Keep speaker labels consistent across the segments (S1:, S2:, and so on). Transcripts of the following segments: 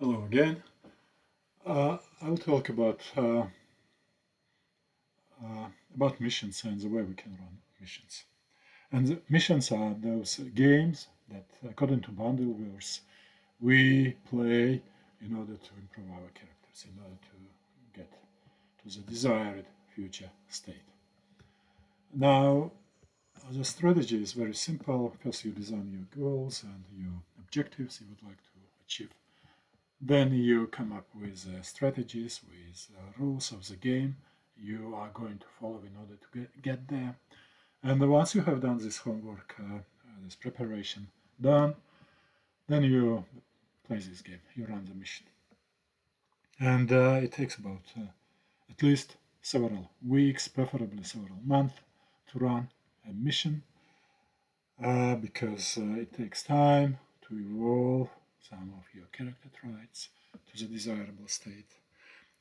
S1: Hello again. I'll talk about missions and the way we can run missions. And the missions are those games that, according to Bundleverse, we play in order to improve our characters, in order to get to the desired future state. Now, the strategy is very simple. First, you design your goals and your objectives you would like to achieve. Then you come up with strategies, with rules of the game you are going to follow in order to get there. And once you have done this homework, this preparation done, then you play this game, you run the mission. And it takes about at least several weeks, preferably several months, to run a mission because it takes time to evolve some of your character traits to the desirable state.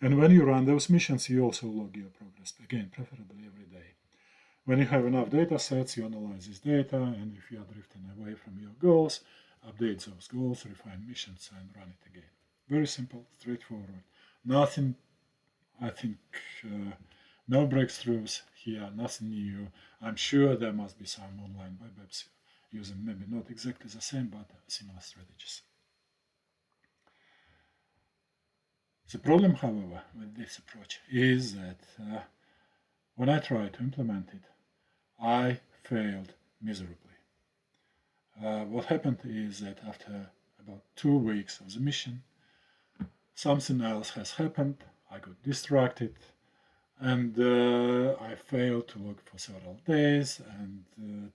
S1: And when you run those missions, you also log your progress, again, preferably every day. When you have enough data sets, you analyze this data, and if you are drifting away from your goals, update those goals, refine missions, and run it again. Very simple, straightforward. Nothing, I think, no breakthroughs here, nothing new. I'm sure there must be some online web apps using maybe not exactly the same, but similar strategies. The problem, however, with this approach is that when I tried to implement it, I failed miserably. What happened is that after about 2 weeks of the mission, something else has happened. I got distracted, and I failed to log for several days, and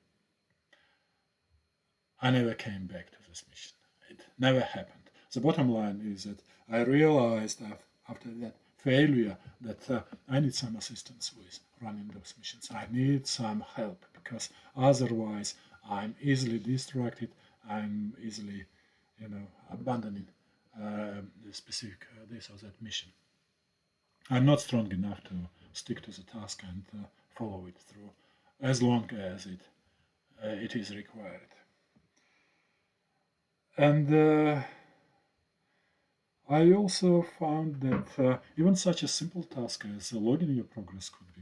S1: I never came back to this mission. It never happened. The bottom line is that I realized after that failure that I need some assistance with running those missions. I need some help because otherwise I'm easily distracted. I'm easily, abandoning the specific this or that mission. I'm not strong enough to stick to the task and follow it through as long as it is required. And I also found that even such a simple task as logging your progress could be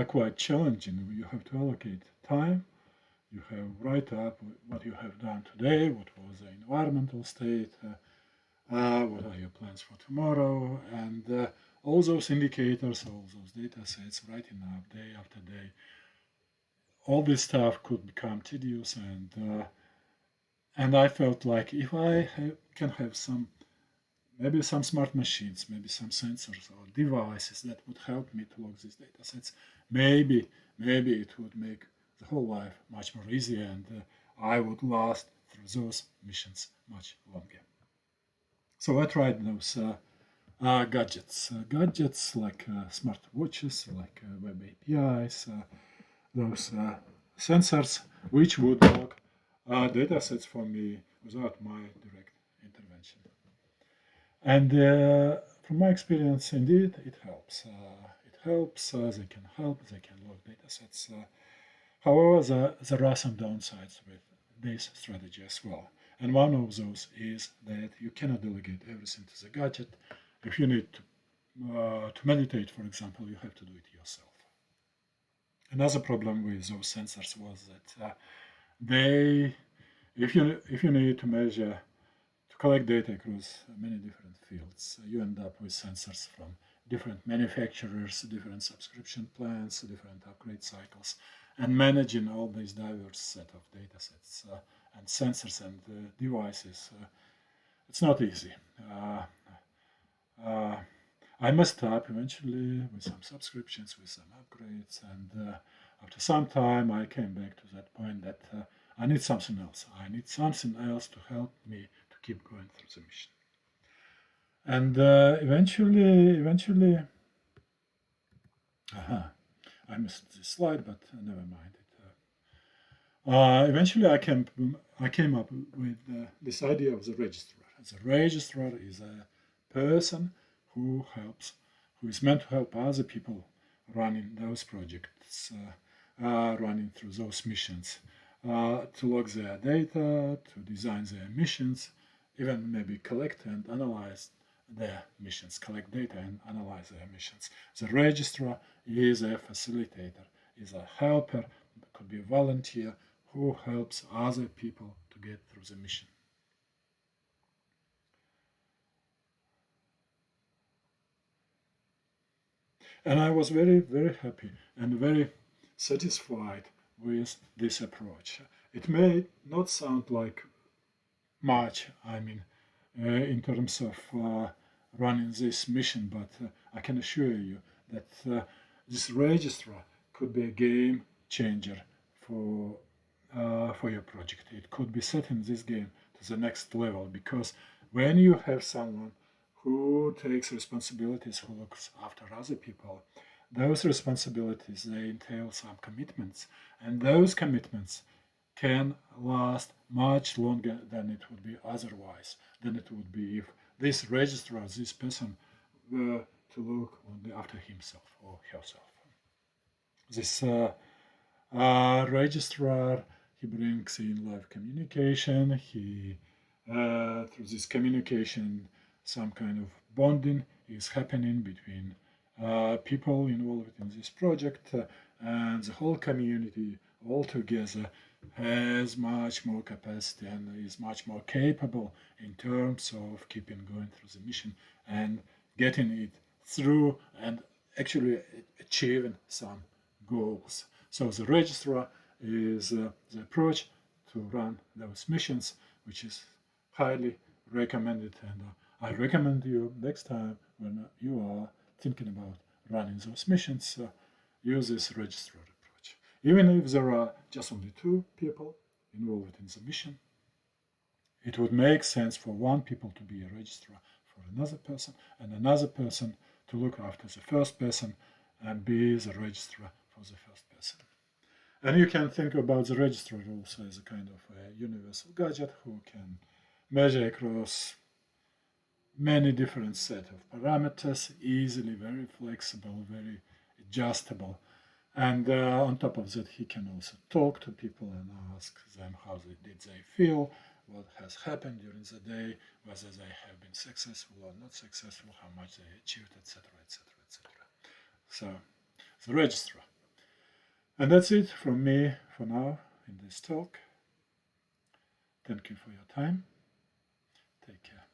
S1: quite challenging. You have to allocate time. You have write up what you have done today, what was the environmental state, what are your plans for tomorrow, and all those indicators, all those data sets, writing up day after day. All this stuff could become tedious, and I felt like if I can have maybe some smart machines, maybe some sensors or devices that would help me to log these data sets, maybe it would make the whole life much more easier, and I would last through those missions much longer. So I tried those gadgets like smart watches, like web APIs, those sensors, which would log data sets for me without my direct intervention. And from my experience, indeed, it helps. They can help, they can log data sets. However, there are some downsides with this strategy as well. And one of those is that you cannot delegate everything to the gadget. If you need to meditate, for example, you have to do it yourself. Another problem with those sensors was that if you need to measure, to collect data across many different fields, you end up with sensors from different manufacturers, different subscription plans, different upgrade cycles, and managing all these diverse set of data sets and sensors and devices. It's not easy. I messed up eventually with some subscriptions, with some upgrades, and after some time I came back to that point that I need something else. I need something else to help me to keep going through the mission. And eventually, I missed this slide, but never mind. Eventually, I came up with this idea of the registrar. The registrar is a person who is meant to help other people running those projects, running through those missions, to log their data, to design their missions, even maybe collect and analyze their missions, collect data and analyze their missions. The registrar is a facilitator, is a helper, could be a volunteer who helps other people to get through the mission. And I was very, very happy and very satisfied with this approach. It may not sound like much, in terms of running this mission, but I can assure you that this registrar could be a game changer for your project. It could be setting this game to the next level, because when you have someone who takes responsibilities, who looks after other people, those responsibilities, they entail some commitments, and those commitments can last much longer than it would be otherwise, than it would be if this registrar, this person, were to look only after himself or herself. This registrar, he brings in live communication. He, through this communication, some kind of bonding is happening between people involved in this project, and the whole community all together has much more capacity and is much more capable in terms of keeping going through the mission and getting it through and actually achieving some goals. So the registrar is the approach to run those missions, which is highly recommended, and I recommend you next time when you are thinking about running those missions, use this registrar approach. Even if there are just only 2 people involved in the mission, it would make sense for one people to be a registrar for another person, and another person to look after the first person and be the registrar for the first person. And you can think about the registrar also as a kind of a universal gadget who can measure across many different set of parameters, easily, very flexible, very adjustable. And on top of that, he can also talk to people and ask them how did they feel, what has happened during the day, whether they have been successful or not successful, how much they achieved, etc., etc., etc. So, the registrar. And that's it from me for now in this talk. Thank you for your time. Take care.